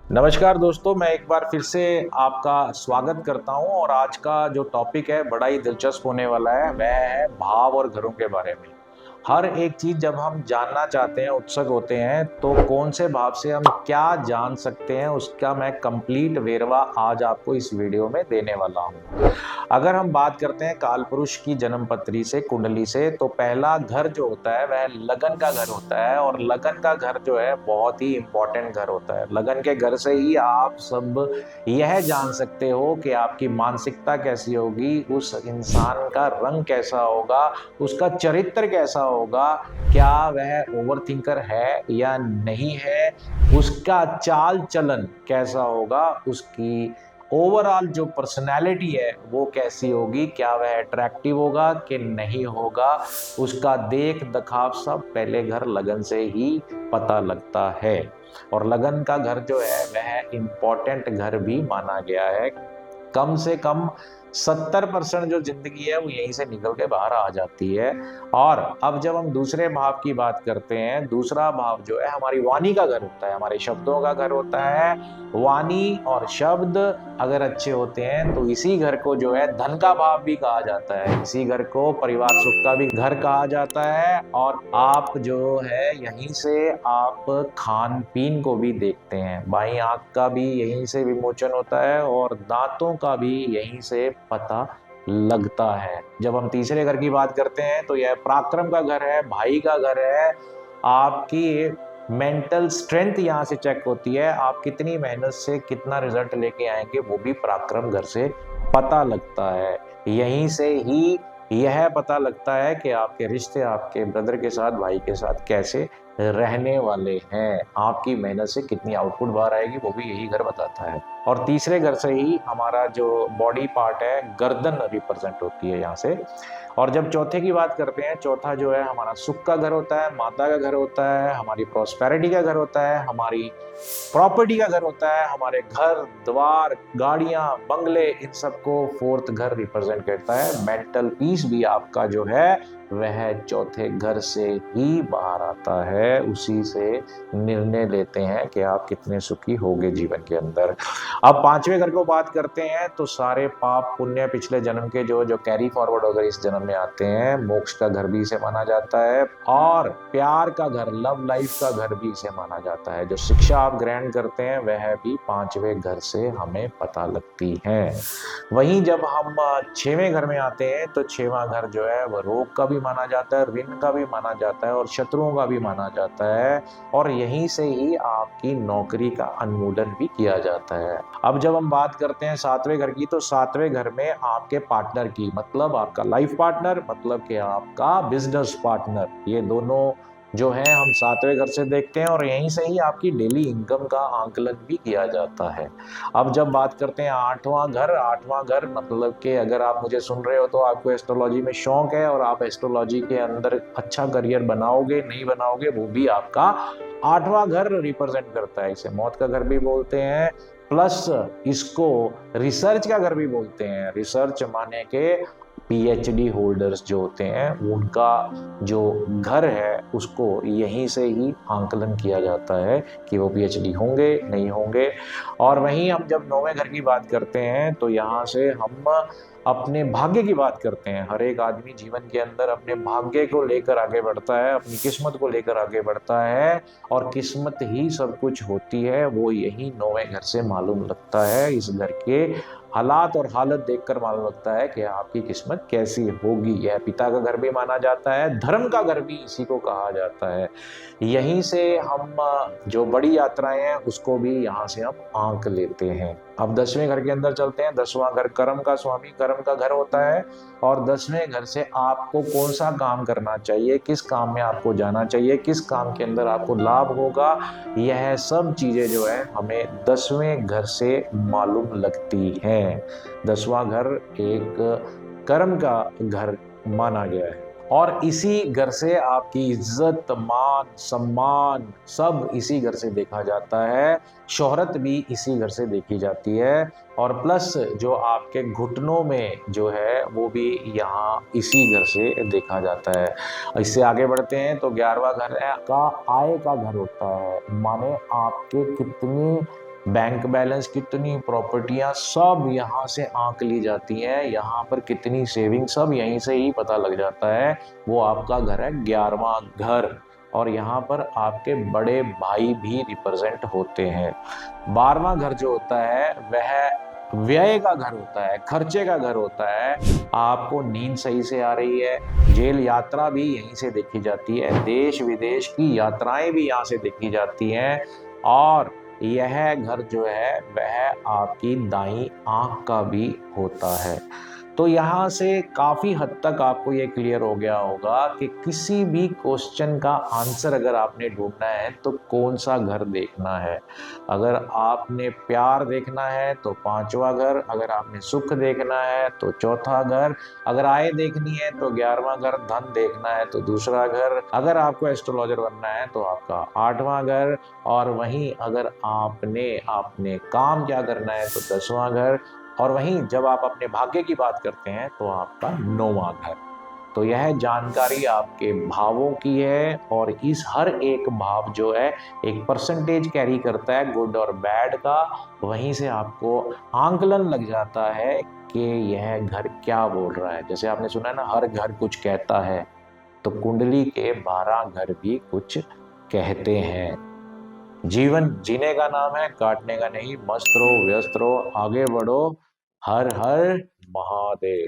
नमस्कार दोस्तों, मैं एक बार फिर से आपका स्वागत करता हूं और आज का जो टॉपिक है बड़ा ही दिलचस्प होने वाला है। वह है भाव और घरों के बारे में। हर एक चीज जब हम जानना चाहते हैं, उत्सुक होते हैं, तो कौन से भाव से हम क्या जान सकते हैं उसका मैं कंप्लीट वेरवा आज आपको इस वीडियो में देने वाला हूं। अगर हम बात करते हैं काल पुरुष की जन्म पत्री से, कुंडली से, तो पहला घर जो होता है वह लगन का घर होता है और लगन का घर जो है बहुत ही इंपॉर्टेंट घर होता है। लगन के घर से ही आप सब यह जान सकते हो कि आपकी मानसिकता कैसी होगी, उस इंसान का रंग कैसा होगा, उसका चरित्र कैसा होगा, क्या वह ओवर थिंकर है या नहीं है, उसका चाल चलन कैसा होगा, उसकी ओवरऑल जो पर्सनैलिटी है वो कैसी होगी, क्या वह अट्रैक्टिव होगा कि नहीं होगा, उसका देख दिखाव सब पहले घर लगन से ही पता लगता है। और लगन का घर जो है वह इम्पोर्टेंट घर भी माना गया है। कम से कम 70% जो जिंदगी है वो यहीं से निकल के बाहर आ जाती है। और अब जब हम दूसरे भाव की बात करते हैं, दूसरा भाव जो है हमारी वाणी का घर होता है, हमारे शब्दों का घर होता है। वाणी और शब्द अगर अच्छे होते हैं तो इसी घर को जो है धन का भाव भी कहा जाता है, इसी घर को परिवार सुख का भी घर कहा जाता है। और आप जो है यहीं से आप खान पीन को भी देखते हैं, बाईं आंख का भी यहीं से विमोचन होता है और दांतों का भी यहीं से पता लगता है। जब हम तीसरे घर की बात करते हैं तो यह पराक्रम का घर है, भाई का घर है। आपकी मेंटल स्ट्रेंथ यहाँ से चेक होती है, आप कितनी मेहनत से कितना रिजल्ट लेके आएंगे वो भी पराक्रम घर से पता लगता है। यहीं से ही यह पता लगता है कि आपके रिश्ते आपके ब्रदर के साथ, भाई के साथ कैसे रहने वाले हैं, आपकी मेहनत से कितनी आउटपुट बाहर आएगी वो भी यही घर बताता है। और तीसरे घर से ही हमारा जो बॉडी पार्ट है, गर्दन रिप्रेजेंट होती है यहाँ से। और जब चौथे की बात करते हैं, चौथा जो है हमारा सुख का घर होता है, माता का घर होता है, हमारी प्रॉस्पेरिटी का घर होता है, हमारी प्रॉपर्टी का घर होता है, हमारे घर द्वार गाड़ियां बंगले इन सबको फोर्थ घर रिप्रेजेंट करता है। मेंटल पीस भी आपका जो है वह चौथे घर से ही बाहर आता है, उसी से निर्णय लेते हैं कि आप कितने सुखी होगे जीवन के अंदर। अब पांचवें घर को बात करते हैं तो सारे पाप पुण्य पिछले जन्म के जो जो कैरी फॉरवर्ड होकर इस जन्म में आते हैं, मोक्ष का घर भी इसे माना जाता है और प्यार का घर, लव लाइफ का घर भी इसे माना जाता है। जो शिक्षा आप ग्रहण करते हैं वह भी पांचवें घर से हमें पता लगती है। वहीं जब हम छवें घर में आते हैं तो छेवां घर जो है वह रोग का भी माना जाता है, ऋण का भी माना जाता है और शत्रुओं का भी माना जाता है। और यहीं से ही आपकी नौकरी का अनुमोदन भी किया जाता है। अब जब हम बात करते हैं सातवें घर की, तो सातवें घर में आपके पार्टनर की, मतलब आपका लाइफ पार्टनर, मतलब कि आपका बिजनेस पार्टनर, ये दोनों जो है हम सातवें घर से देखते हैं और यहीं से ही आपकी डेली इनकम का आंकलन भी किया जाता है। अब जब बात करते हैं आठवां घर, आठवां घर मतलब कि अगर आप मुझे सुन रहे हो तो आपको एस्ट्रोलॉजी में शौक है और आप एस्ट्रोलॉजी के अंदर अच्छा करियर बनाओगे नहीं बनाओगे वो भी आपका आठवां घर रिप्रेजेंट करता है। इसे मौत का घर भी बोलते हैं, प्लस इसको रिसर्च का घर भी बोलते हैं। रिसर्च माने के पीएचडी होल्डर्स जो होते हैं उनका जो घर है उसको यहीं से ही आंकलन किया जाता है कि वो पीएचडी होंगे नहीं होंगे। और वहीं हम जब नौवें घर की बात करते हैं तो यहाँ से हम अपने भाग्य की बात करते हैं। हर एक आदमी जीवन के अंदर अपने भाग्य को लेकर आगे बढ़ता है, अपनी किस्मत को लेकर आगे बढ़ता है और किस्मत ही सब कुछ होती है, वो यही नौवें घर से मालूम लगता है। इस घर के हालात और हालत देखकर मालूम लगता है कि आपकी किस्मत कैसी होगी। यह पिता का घर भी माना जाता है, धर्म का घर भी इसी को कहा जाता है। यहीं से हम जो बड़ी यात्राएं हैं उसको भी यहाँ से हम आंक लेते हैं। अब 10वें घर के अंदर चलते हैं। 10वां घर कर्म का स्वामी, कर्म का घर होता है और 10वें घर से आपको कौन सा काम करना चाहिए, किस काम में आपको जाना चाहिए, किस काम के अंदर आपको लाभ होगा, यह सब चीजें जो है हमें 10वें घर से मालूम लगती हैं। 10वां घर एक कर्म का घर माना गया है और इसी घर से आपकी इज्जत, मान, सम्मान सब इसी घर से देखा जाता है। शोहरत भी इसी घर से देखी जाती है और प्लस जो आपके घुटनों में जो है वो भी यहाँ इसी घर से देखा जाता है। इससे आगे बढ़ते हैं तो 11वां घर है का आय का घर होता है, माने आपके कितनी बैंक बैलेंस कितनी, प्रॉपर्टियां सब यहाँ से आंक ली जाती हैं, यहाँ पर कितनी सेविंग सब यहीं से ही पता लग जाता है। वो आपका घर है 11वां घर, और यहाँ पर आपके बड़े भाई भी रिप्रेजेंट होते हैं। 12वां घर जो होता है वह व्यय का घर होता है, खर्चे का घर होता है। आपको नींद सही से आ रही है, जेल यात्रा भी यहीं से देखी जाती है, देश विदेश की यात्राएं भी यहाँ से देखी जाती हैं। और यह घर जो है वह आपकी दाईं आंख का भी होता है। तो यहाँ से काफी हद तक आपको ये क्लियर हो गया होगा कि किसी भी क्वेश्चन का आंसर अगर आपने ढूंढना है तो कौन सा घर देखना है। अगर आपने प्यार देखना है तो 5वां घर, अगर आपने सुख देखना है तो 4था घर, अगर आय देखनी है तो 11वां घर, धन देखना है तो दूसरा घर, अगर आपको एस्ट्रोलॉजर बनना है तो आपका 8वां घर, और वहीं अगर आपने अपने काम क्या करना है तो 10वां घर, और वहीं जब आप अपने भाग्य की बात करते हैं तो आपका 9वां घर। तो यह जानकारी आपके भावों की है, और इस हर एक भाव जो है एक परसेंटेज कैरी करता है गुड और बैड का। वहीं से आपको आंकलन लग जाता है कि यह घर क्या बोल रहा है। जैसे आपने सुना है ना, हर घर कुछ कहता है, तो कुंडली के 12 घर भी कुछ कहते हैं। जीवन जीने का नाम है, काटने का नहीं। मस्त रहो, व्यस्त रहो, आगे बढ़ो। हर हर महादेव।